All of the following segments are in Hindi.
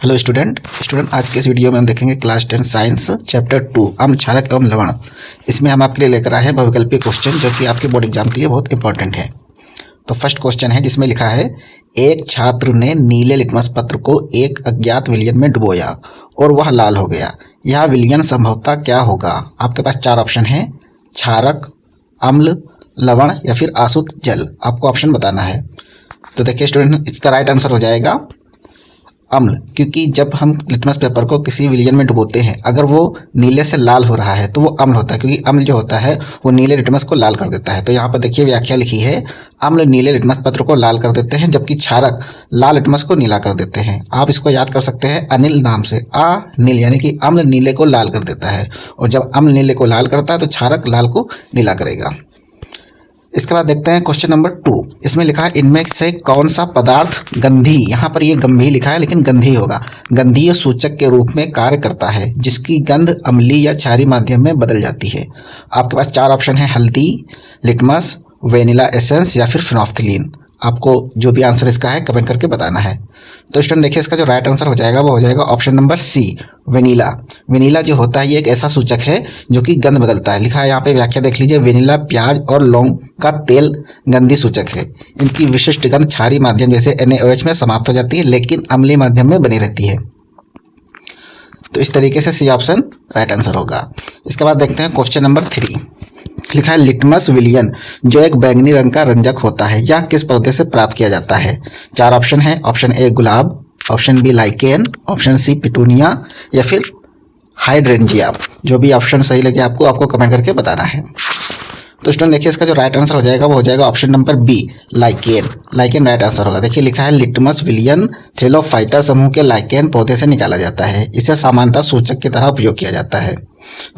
हेलो स्टूडेंट आज के इस वीडियो में हम देखेंगे क्लास 10 साइंस चैप्टर 2 अम्ल क्षारक एवं लवण। इसमें हम आपके लिए लेकर आए हैं बहुविकल्पीय क्वेश्चन जो कि आपके बोर्ड एग्जाम के लिए बहुत इंपॉर्टेंट है। तो फर्स्ट क्वेश्चन है जिसमें लिखा है, एक छात्र ने नीले लिटमस पत्र को एक अज्ञात विलयन में डुबोया और वह लाल हो गया। यह विलयन संभवतः क्या होगा? आपके पास चार ऑप्शन है, क्षारक, अम्ल, लवण या फिर आसुत जल। आपको ऑप्शन बताना है। तो देखिए स्टूडेंट, इसका राइट आंसर हो जाएगा अम्ल, क्योंकि जब हम लिटमस पेपर को किसी विलयन में डुबोते हैं, अगर वो नीले से लाल हो रहा है तो वो अम्ल होता है, क्योंकि अम्ल जो होता है वो नीले लिटमस को लाल कर देता है। तो यहाँ पर देखिए व्याख्या लिखी है, अम्ल नीले लिटमस पत्र को लाल कर देते हैं जबकि क्षारक लाल लिटमस को नीला कर देते हैं। आप इसको याद कर सकते हैं अनिल नाम से, नील, यानी कि अम्ल नीले को लाल कर देता है और जब अम्ल नीले को लाल करता है तो क्षारक लाल को नीला करेगा। इसके बाद देखते हैं क्वेश्चन नंबर 2। इसमें लिखा है, इनमें से कौन सा पदार्थ गंधी, यहाँ पर ये गंभी लिखा है लेकिन गंधी होगा, गंधीय सूचक के रूप में कार्य करता है जिसकी गंध अम्लीय या क्षारीय माध्यम में बदल जाती है। आपके पास चार ऑप्शन है, हल्दी, लिटमस, वेनिला एसेंस या फिर फिनोल्फ्थलीन। आपको जो भी आंसर इसका है कमेंट करके बताना है। तो स्टूडेंट देखिए, इसका जो राइट आंसर हो जाएगा वो हो जाएगा option number C, vanilla. Vanilla जो होता है ये एक ऐसा सूचक है जो कि गंध बदलता है। लिखा है यहाँ पे, व्याख्या देख लीजिए, वेनिला प्याज और लौंग का तेल गंधी सूचक है। इनकी विशिष्ट गंध क्षारीय माध्यम जैसे NaOH में समाप्त हो जाती है लेकिन अम्लीय माध्यम में बनी रहती है। तो इस तरीके से सी ऑप्शन राइट आंसर होगा। इसके बाद देखते हैं क्वेश्चन नंबर 3। लिखा है, लिटमस विलयन जो एक बैंगनी रंग का रंजक होता है यह किस पौधे से प्राप्त किया जाता है? चार ऑप्शन है, ऑप्शन ए गुलाब, option B lichen, option C petunia या फिर हाइड्रेंजिया। जो भी ऑप्शन सही लगे आपको कमेंट करके बताना है। तो स्टूडेंट देखिए, इसका जो राइट आंसर हो जाएगा वो हो जाएगा option number B, lichen. Lichen right answer होगा। देखिए लिखा है, लिटमस विलयन थेलोफाइटा समूह के लाइकेन पौधे से निकाला जाता है। इसे सामान्यतः सूचक की तरह उपयोग किया जाता है।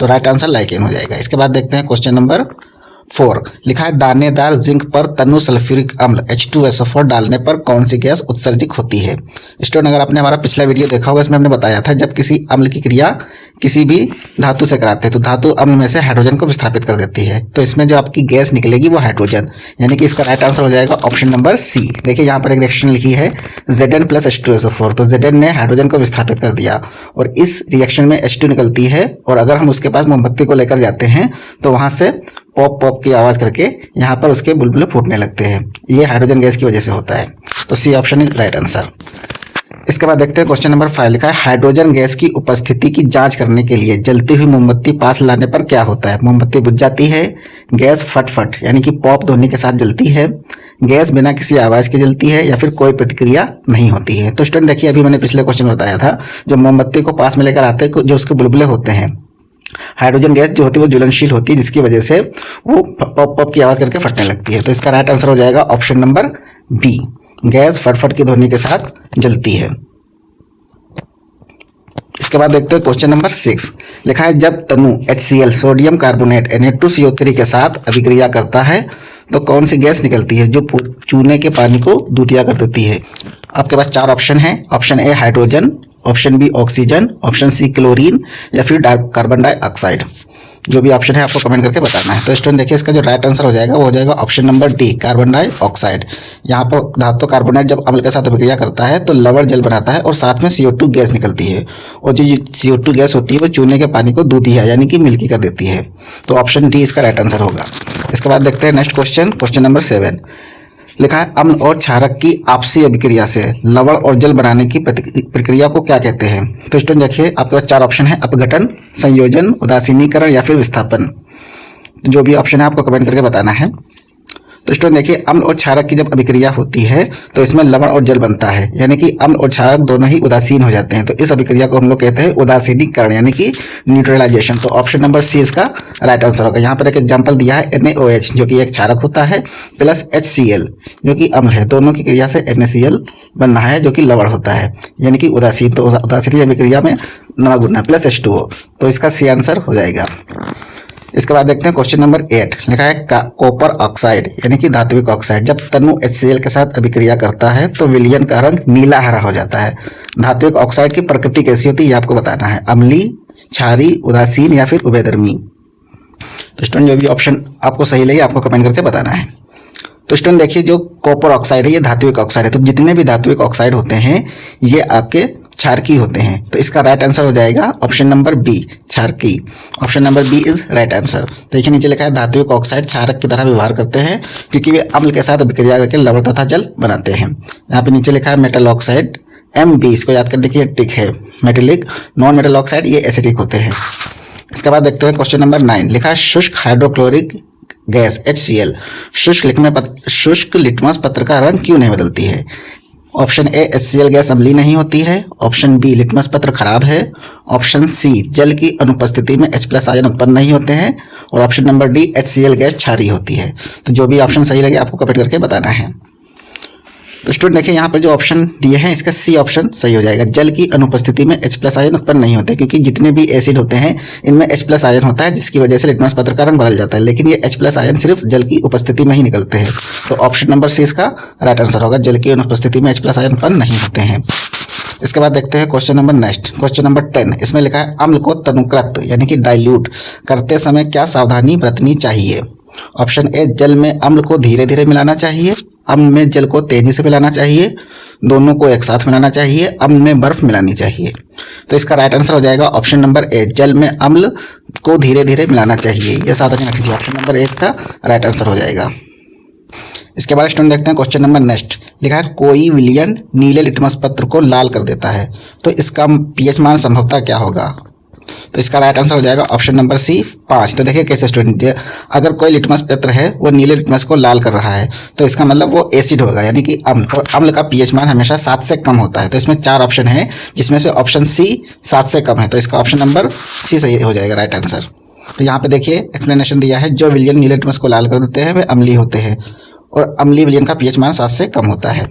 तो राइट आंसर लाइकेन हो जाएगा। इसके बाद देखते हैं क्वेश्चन नंबर 4। लिखा है, दानेदार जिंक पर तनु सल्फ्यूरिक अम्ल H2SO4 डालने पर कौन सी गैस उत्सर्जित होती है? स्टूडेंट अगर आपने हमारा पिछला वीडियो देखा होगा, इसमें हमने बताया था जब किसी अम्ल की क्रिया किसी भी धातु से कराते हैं तो धातु अम्ल में से हाइड्रोजन को विस्थापित कर देती है। तो इसमें जो आपकी गैस निकलेगी वो हाइड्रोजन, यानी कि इसका राइट आंसर हो जाएगा ऑप्शन नंबर सी। देखिए यहाँ पर एक रिएक्शन लिखी है Zn + H2SO4, तो Zn ने हाइड्रोजन को विस्थापित कर दिया और इस रिएक्शन में H2 निकलती है और अगर हम उसके पास मोमबत्ती को लेकर जाते हैं तो वहां से पॉप पॉप की आवाज करके यहाँ पर उसके बुलबुले फूटने लगते हैं। ये हाइड्रोजन गैस की वजह से होता है। तो C option is right answer. इसके बाद देखते हैं क्वेश्चन नंबर 5। लिखा है, हाइड्रोजन गैस की उपस्थिति की जांच करने के लिए जलती हुई मोमबत्ती पास लाने पर क्या होता है? मोमबत्ती बुझ जाती है, गैस फट यानी कि पॉप ध्वनि के साथ जलती है, गैस बिना किसी आवाज के जलती है या फिर कोई प्रतिक्रिया नहीं होती है। तो स्टूडेंट देखिए, अभी मैंने पिछले क्वेश्चन में बताया था, जब मोमबत्ती को पास में लेकर आते हैं जो उसके बुलबुले होते हैं, हाइड्रोजन गैस जो होती है वो ज्वलनशील होती है जिसकी वजह से वो पॉप पॉप की आवाज करके फटने लगती है। तो इसका राइट आंसर हो जाएगा ऑप्शन नंबर बी, गैस फट की ध्वनि के साथ जलती है। इसके बाद देखते हैं क्वेश्चन नंबर 6। लिखा है, जब तनु HCl सोडियम कार्बोनेट Na2CO3 के साथ अभिक्रिया करता है तो कौन सी गैस निकलती है जो चूने के पानी को दूधिया कर देती है? आपके पास चार ऑप्शन है, option A hydrogen, option B oxygen, option C chlorine या फिर कार्बन डाइऑक्साइड। जो भी ऑप्शन है आपको कमेंट करके बताना है। तो स्टूडेंट देखिए, इसका जो राइट आंसर हो जाएगा वो हो जाएगा option number D, carbon dioxide. यहाँ पर धातु कार्बोनेट जब अम्ल के साथ अभिक्रिया करता है तो लवण जल बनाता है और साथ में CO2 गैस निकलती है और जो CO2 गैस होती है वो चूने के पानी को दूधिया यानी कि मिल्की कर देती है। तो ऑप्शन डी इसका राइट आंसर होगा। इसके बाद देखते हैं नेक्स्ट क्वेश्चन नंबर 7। लिखा है, अम्ल और क्षारक की आपसी अभिक्रिया से लवण और जल बनाने की प्रक्रिया को क्या कहते हैं? तो स्टूडेंट देखिए, आपके पास चार ऑप्शन है, अपघटन, संयोजन, उदासीनीकरण या फिर विस्थापन। जो भी ऑप्शन है आपको कमेंट करके बताना है। तो स्टूडेंट देखिए, अम्ल और क्षारक की जब अभिक्रिया होती है तो इसमें लवण और जल बनता है, यानी कि अम्ल और क्षारक दोनों ही उदासीन हो जाते हैं। तो इस अभिक्रिया को हम लोग कहते हैं उदासीनीकरण यानी कि न्यूट्रलाइजेशन। तो ऑप्शन नंबर सी इसका राइट आंसर होगा। यहाँ पर एक एग्जाम्पल दिया है NaOH जो कि एक क्षारक होता है प्लस HCl जो कि अम्ल है, दोनों की क्रिया से NaCl बन रहा है जो कि लवण होता है यानी कि उदासीन। तो उदासीन अभिक्रिया में नमक गुना प्लस H2O, तो इसका सी आंसर हो जाएगा। इसके बाद देखते हैं क्वेश्चन नंबर 8। लिखा है, कॉपर ऑक्साइड यानी कि धात्विक ऑक्साइड जब तनु HCl के साथ अभिक्रिया करता है तो विलयन का रंग नीला हरा हो जाता है। धात्विक ऑक्साइड की प्रकृति कैसी होती है ये आपको बताना है, अम्लीय, क्षारीय, उदासीन या फिर उभयधर्मी। तो स्टूडेंट जो भी ऑप्शन आपको सही लगे आपको कमेंट करके बताना है। तो स्टूडेंट देखिए, जो कॉपर ऑक्साइड है ये धात्विक ऑक्साइड है। तो जितने भी धात्विक ऑक्साइड होते हैं ये आपके क्षारकीय होते हैं। तो इसका राइट आंसर हो जाएगा ऑप्शन नंबर बी, क्षारकीय। Option number B is right answer. देखिए नीचे लिखा है धात्विक ऑक्साइड क्षारक की तरह व्यवहार करते हैं क्योंकि वे अम्ल के साथ अभिक्रिया करके लवण तथा जल बनाते हैं। यहाँ पे नीचे लिखा है मेटल ऑक्साइड MB, इसको याद कर देखिए टिक है। मेटेलिक, नॉन मेटल ऑक्साइड ये एसिडिक होते हैं। इसके बाद देखते हैं क्वेश्चन नंबर 9। लिखा है शुष्क हाइड्रोक्लोरिक गैस HCl शुष्क लिटमस पत्र का रंग क्यों नहीं बदलती है? ऑप्शन ए HCl गैस अम्लीय नहीं होती है। ऑप्शन बी लिटमस पत्र खराब है। ऑप्शन सी जल की अनुपस्थिति में H+ आयन उत्पन्न नहीं होते हैं। और option number D HCl gas क्षारीय होती है। तो जो भी ऑप्शन सही लगे आपको कमेंट करके बताना है। तो स्टूडेंट देखिए यहाँ पर जो ऑप्शन दिए हैं इसका सी ऑप्शन सही हो जाएगा। जल की अनुपस्थिति में H+ आयन उत्पन्न नहीं होते क्योंकि जितने भी एसिड होते हैं इनमें H+ आयन होता है जिसकी वजह से लिटमस पत्र का रंग बदल जाता है, लेकिन ये H+ आयन सिर्फ जल की उपस्थिति में ही निकलते हैं। तो ऑप्शन नंबर सी इसका राइट आंसर होगा। जल की अनुपस्थिति में H+ आयन उत्पन्न नहीं होते हैं। इसके बाद देखते हैं question number next, question number 10। इसमें लिखा है अम्ल को तनुकृत यानी कि डाइल्यूट करते समय क्या सावधानी बरतनी चाहिए? ऑप्शन ए जल में अम्ल को धीरे धीरे मिलाना चाहिए। अम्ल में जल को तेजी से मिलाना चाहिए। दोनों को एक साथ मिलाना चाहिए। अम्ल में बर्फ मिलानी चाहिए। तो इसका राइट आंसर हो जाएगा ऑप्शन नंबर ए, जल में अम्ल को धीरे धीरे मिलाना चाहिए। यह सावधानी रखिए। ऑप्शन नंबर ए इसका राइट आंसर हो जाएगा। इसके बाद स्टूडेंट देखते हैं क्वेश्चन नंबर नेक्स्ट। लिखा है कोई विलयन नीले लिटमस पत्र को लाल कर देता है, तो इसका pH मान संभवतः क्या होगा? तो इसका राइट आंसर हो जाएगा ऑप्शन नंबर सी 5। तो देखिए कैसे स्टूडेंट, अगर कोई लिटमस पत्र है वो नीले लिटमस को लाल कर रहा है तो इसका मतलब वो एसिड होगा यानी कि अम्ल, और अम्ल का pH मान हमेशा 7 से कम होता है। तो इसमें 4 ऑप्शन है जिसमें से ऑप्शन सी 7 से कम है। तो इसका ऑप्शन नंबर सी सही हो जाएगा राइट आंसर। तो यहाँ पे देखिए एक्सप्लेनेशन दिया है, जो विलयन नीले लिटमस को लाल कर देते हैं वे अम्लीय होते हैं और अम्लीय विलयन का pH मान 7 से कम होता है।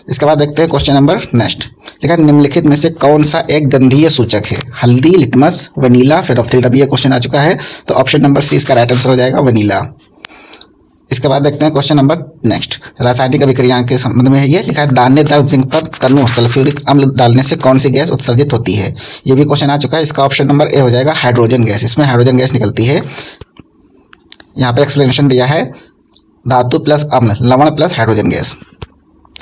इसके बाद देखते हैं क्वेश्चन नंबर नेक्स्ट। देखा निम्नलिखित में से कौन सा एक गंधीय सूचक है? हल्दी, लिटमस, वनीला, फेनोल्फथालीन। अभी ये क्वेश्चन आ चुका है तो ऑप्शन नंबर सी इसका राइट आंसर हो जाएगा वनीला। इसके बाद देखते हैं क्वेश्चन नंबर नेक्स्ट, रासायनिक अभिक्रिया के संबंध में है। ये लिखा है दानेदार जिंक पर तनु सल्फ्यूरिक अम्ल डालने से कौन सी गैस उत्सर्जित होती है? ये भी क्वेश्चन आ चुका है। इसका ऑप्शन नंबर ए हो जाएगा हाइड्रोजन गैस। इसमें हाइड्रोजन गैस निकलती है। यहाँ पर एक्सप्लेनेशन दिया है धातु प्लस अम्ल, लवण प्लस हाइड्रोजन गैस।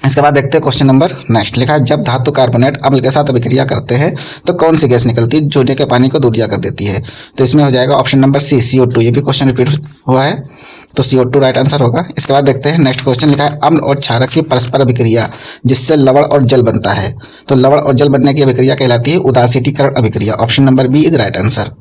इसके बाद देखते हैं क्वेश्चन नंबर नेक्स्ट। लिखा है जब धातु कार्बोनेट अम्ल के साथ अभिक्रिया करते हैं तो कौन सी गैस निकलती है जो के पानी को दूधिया कर देती है? तो इसमें हो जाएगा ऑप्शन नंबर सी CO2। ये भी क्वेश्चन रिपीट हुआ है तो CO2 राइट आंसर होगा। इसके बाद देखते हैं नेक्स्ट क्वेश्चन। लिखा है अम्ल और क्षारक की परस्पर अभिक्रिया जिससे लवण और जल बनता है, तो लवण और जल बनने की अभिक्रिया कहलाती है उदासीनीकरण अभिक्रिया। Option number B is right answer.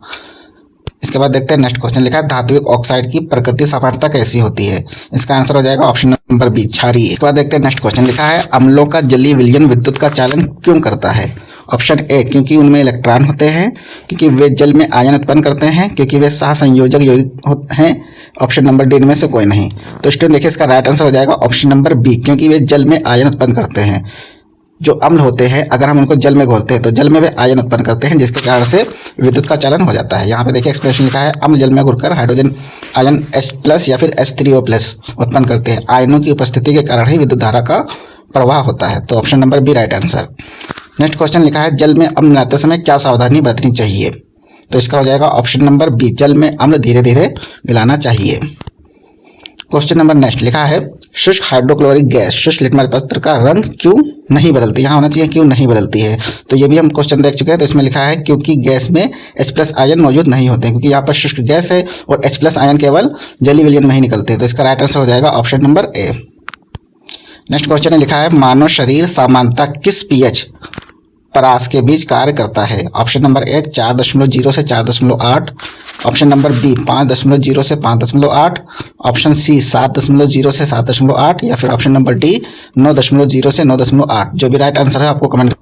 इसके बाद देखते हैं नेक्स्ट क्वेश्चन। लिखा है धात्विक ऑक्साइड की प्रकृति सामान्यता कैसी होती है? इसका आंसर हो जाएगा ऑप्शन नंबर बी क्षारीय। इसके बाद देखते हैं नेक्स्ट क्वेश्चन। लिखा है अम्लों का जलीय विलयन विद्युत का चालन क्यों करता है? ऑप्शन ए क्योंकि उनमें इलेक्ट्रॉन होते हैं, क्योंकि वे जल में आयन उत्पन्न करते हैं, क्योंकि वे सहसंयोजक यौगिक हैं। ऑप्शन नंबर डी इनमें से कोई नहीं। तो स्टूडेंट देखिए इसका राइट आंसर हो जाएगा ऑप्शन नंबर बी, क्योंकि वे जल में आयन उत्पन्न करते हैं। जो अम्ल होते हैं अगर हम उनको जल में घोलते हैं तो जल में वे आयन उत्पन्न करते हैं जिसके कारण से विद्युत का चालन हो जाता है। यहाँ पे देखिए एक्सप्रेशन लिखा है अम्ल जल में घुलकर हाइड्रोजन आयन H+ या फिर H3O+ उत्पन्न करते हैं। आयनों की उपस्थिति के कारण ही विद्युत धारा का प्रवाह होता है। तो option number B right answer. Next question लिखा है जल में अम्ल मिलाते समय क्या सावधानी बरतनी चाहिए? तो इसका हो जाएगा ऑप्शन नंबर बी, जल में अम्ल धीरे धीरे मिलाना चाहिए। Question number next. लिखा है शुष्क हाइड्रोक्लोरिक गैस शुष्क लिटमस पत्र का रंग क्यों नहीं बदलती? यहाँ होना चाहिए क्यों नहीं बदलती है। तो ये भी हम क्वेश्चन देख चुके हैं। तो इसमें लिखा है क्योंकि गैस में H+ आयन मौजूद नहीं होते हैं, क्योंकि यहाँ पर शुष्क गैस है और H+ आयन केवल जलीय विलयन में ही निकलते हैं। तो इसका राइट आंसर हो जाएगा option number A. Next question में लिखा है मानव शरीर सामान्यतः किस pH परास के बीच कार्य करता है? ऑप्शन नंबर ए 4.0 से 4.8, ऑप्शन नंबर बी 5.0 से 5.8, ऑप्शन सी 7.0 से 7.8 या फिर ऑप्शन नंबर डी 9.0 से 9.8। जो भी राइट आंसर है आपको कमेंट।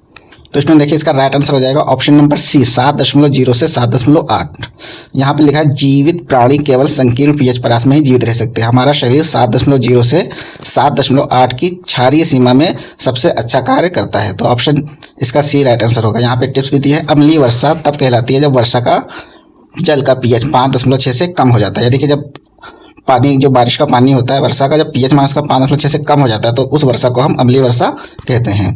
तो इसमें देखिए इसका राइट आंसर हो जाएगा ऑप्शन नंबर सी 7.0 से 7.8। यहाँ पे लिखा है जीवित प्राणी केवल संकीर्ण pH परास में ही जीवित रह सकते हैं। हमारा शरीर 7.0 से 7.8 की क्षारीय सीमा में सबसे अच्छा कार्य करता है। तो ऑप्शन इसका सी राइट आंसर होगा। यहाँ पे टिप्स भी दी है। अम्लीय वर्षा तब कहलाती है जब वर्षा का जल का pH 5.6 से कम हो जाता है। यानी कि जब पानी जो बारिश का पानी होता है वर्षा का जब pH मान उसका 5.6 से कम हो जाता है तो उस वर्षा को हम अम्लीय वर्षा कहते हैं।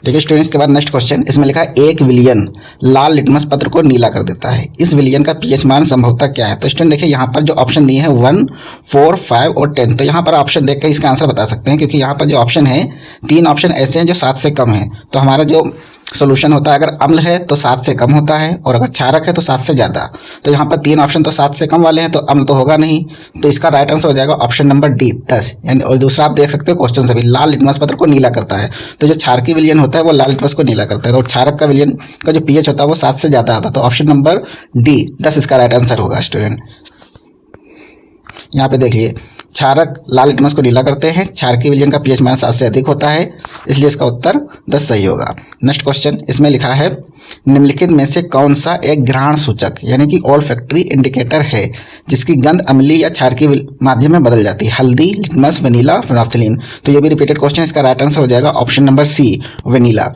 देखिए स्टूडेंट्स, के बाद नेक्स्ट क्वेश्चन, इसमें लिखा है 1 विलियन लाल लिटमस पत्र को नीला कर देता है। इस विलियन का पीएच मान संभवतः क्या है? तो स्टूडेंट देखिए यहाँ पर जो ऑप्शन दिए हैं 1, 4, 5 और 10, तो यहाँ पर ऑप्शन देख कर इसका आंसर बता सकते हैं, क्योंकि यहाँ पर जो ऑप्शन है 3 ऑप्शन ऐसे हैं जो 7 से कम है। तो हमारा जो सोल्यूशन होता है, अगर अम्ल है तो 7 से कम होता है, और अगर क्षारक है तो 7 से ज़्यादा। तो यहाँ पर 3 ऑप्शन तो 7 से कम वाले हैं, तो अम्ल तो होगा नहीं। तो इसका राइट आंसर हो जाएगा ऑप्शन नंबर डी 10। यानी और दूसरा आप देख सकते हो क्वेश्चन से भी, लाल लिटमस पत्र को नीला करता है। तो जो क्षारकी विलयन होता है वो लाल लिटमस को नीला करता है, और क्षारक का विलयन का जो पीएच होता है वो 7 से ज़्यादा आता है। तो ऑप्शन नंबर डी 10 इसका राइट आंसर होगा स्टूडेंट। यहाँ पे देखिए, क्षारक लाल लिटमस को नीला करते हैं, क्षारकी विलयन का पीएच मान 7 से अधिक होता है, इसलिए इसका उत्तर 10 सही होगा। नेक्स्ट क्वेश्चन, इसमें लिखा है निम्नलिखित में से कौन सा एक घ्राण सूचक यानी कि ऑल्फैक्टरी इंडिकेटर है जिसकी गंध अम्लीय या क्षारकी माध्यम में बदल जाती है? हल्दी, लिटमस, वेनिला, फिनोल्फ्थालीन। तो ये भी रिपीटेड क्वेश्चन, इसका राइट आंसर हो जाएगा option number C vanilla.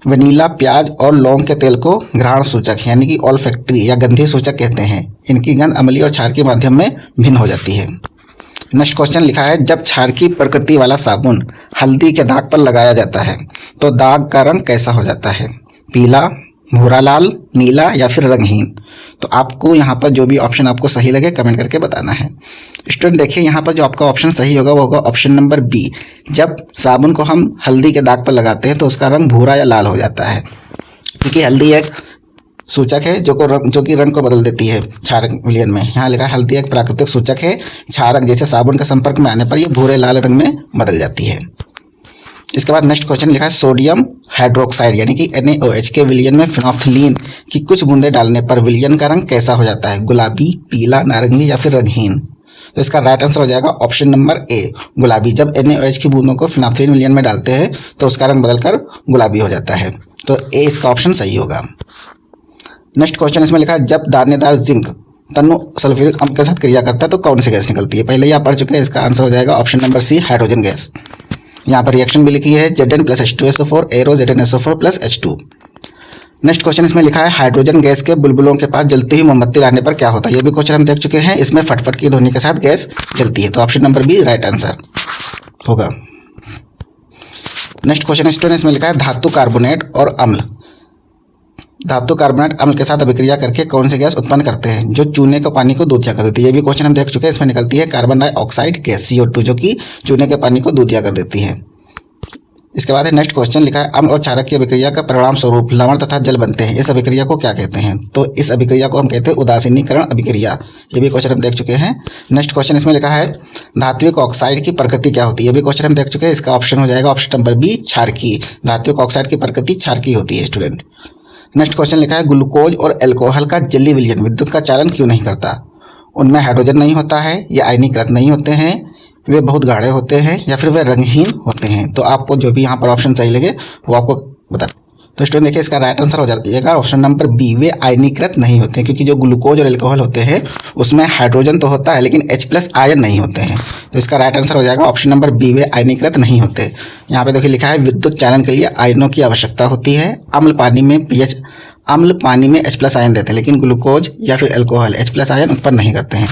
Vanilla, प्याज और लौंग के तेल को घ्राण सूचक यानी कि ऑल्फैक्टरी या गंधीय सूचक कहते हैं। इनकी गंध अम्लीय और क्षारकी माध्यम में भिन्न हो जाती है। नेक्स्ट क्वेश्चन लिखा है, जब क्षारकी प्रकृति वाला साबुन हल्दी के दाग पर लगाया जाता है तो दाग का रंग कैसा हो जाता है? पीला, भूरा लाल, नीला या फिर रंगहीन? तो आपको यहाँ पर जो भी ऑप्शन आपको सही लगे कमेंट करके बताना है। स्टूडेंट देखिए, यहाँ पर जो आपका ऑप्शन सही होगा वो होगा ऑप्शन नंबर बी। जब साबुन को हम हल्दी के दाग पर लगाते हैं तो उसका रंग भूरा या लाल हो जाता है, क्योंकि हल्दी एक सूचक है जो कि रंग को बदल देती है क्षारक विलयन में। यहाँ लिखा है हल्दी एक प्राकृतिक सूचक है, क्षारक जैसे साबुन के संपर्क में आने पर ये भूरे लाल रंग में बदल जाती है। इसके बाद नेक्स्ट क्वेश्चन लिखा है, सोडियम हाइड्रोक्साइड यानी कि NaOH के विलयन में फिनोल्फ्थालीन की कुछ बूंदें डालने पर विलयन का रंग कैसा हो जाता है? गुलाबी, पीला, नारंगी या फिर रंगहीन? तो इसका राइट आंसर हो जाएगा ऑप्शन नंबर ए गुलाबी। जब NaOH की बूंदों को फिनोल्फ्थालीन विलयन में डालते हैं तो उसका रंग बदलकर गुलाबी हो जाता है। तो ए इसका ऑप्शन सही होगा। नेक्स्ट क्वेश्चन, इसमें लिखा है, जब दानेदार जिंक तनु सल्फ्यूरिक अम्ल के साथ क्रिया करता है तो कौन सी गैस निकलती है? पहले ही आप पढ़ चुके हैं, इसका आंसर हो जाएगा option number C hydrogen gas. यहाँ पर रिएक्शन भी लिखी है Zn+H2SO4 arrow ZnSO4+H2। Next question, इसमें लिखा है, हाइड्रोजन गैस के बुलबुलों के पास जलती हुई मोमबत्ती लाने पर क्या होता है? ये भी क्वेश्चन हम देख चुके हैं, इसमें फटफट की ध्वनि के साथ गैस जलती है। तो option number B right answer होगा। नेक्स्ट क्वेश्चन स्टूडेंट, इसमें लिखा है, धातु कार्बोनेट और अम्ल धातु कार्बोनेट अम्ल के साथ अभिक्रिया करके कौन सी गैस उत्पन्न करते हैं जो चूने के पानी को दूधिया कर देती है? ये भी क्वेश्चन हम देख चुके हैं, इसमें निकलती है कार्बन डाइऑक्साइड गैस CO2 जो कि चूने के पानी को दूधिया कर देती है। इसके बाद है नेक्स्ट क्वेश्चन, लिखा है, अम्ल और क्षारक की अभिक्रिया का परिणाम स्वरूप लवण तथा जल बनते हैं, इस अभिक्रिया को क्या कहते हैं? तो इस अभिक्रिया को हम कहते हैं उदासीनीकरण अभिक्रिया। ये भी क्वेश्चन हम देख चुके हैं। नेक्स्ट क्वेश्चन, इसमें लिखा है, धात्विक ऑक्साइड की प्रकृति क्या होती है? ये भी क्वेश्चन हम देख चुके हैं, इसका ऑप्शन हो जाएगा ऑप्शन नंबर बी क्षारकी। धात्विक ऑक्साइड की प्रकृति क्षारकी होती है स्टूडेंट। नेक्स्ट क्वेश्चन लिखा है, ग्लूकोज और एल्कोहल का जलीय विलयन विद्युत का चालन क्यों नहीं करता? उनमें हाइड्रोजन नहीं होता है, ये आयनीकृत नहीं होते हैं, वे बहुत गाढ़े होते हैं या फिर वे रंगहीन होते हैं? तो आपको जो भी यहाँ पर ऑप्शन सही लगे वो आपको बता। तो स्टूडेंट देखिए, इसका राइट आंसर हो जाएगा ऑप्शन नंबर बी, वे आयनीकृत नहीं होते हैं, क्योंकि जो ग्लूकोज और एल्कोहल होते हैं उसमें हाइड्रोजन तो होता है लेकिन H+ आयन नहीं होते हैं। तो इसका राइट आंसर हो जाएगा ऑप्शन नंबर बी, वे आयनीकृत नहीं होते। यहाँ पे देखिए लिखा है, विद्युत चालन के लिए आयनों की आवश्यकता होती है। अम्ल पानी में H+ आयन देते हैं, लेकिन ग्लूकोज या फिर एल्कोहल H+ आयन उत्पन्न नहीं करते हैं।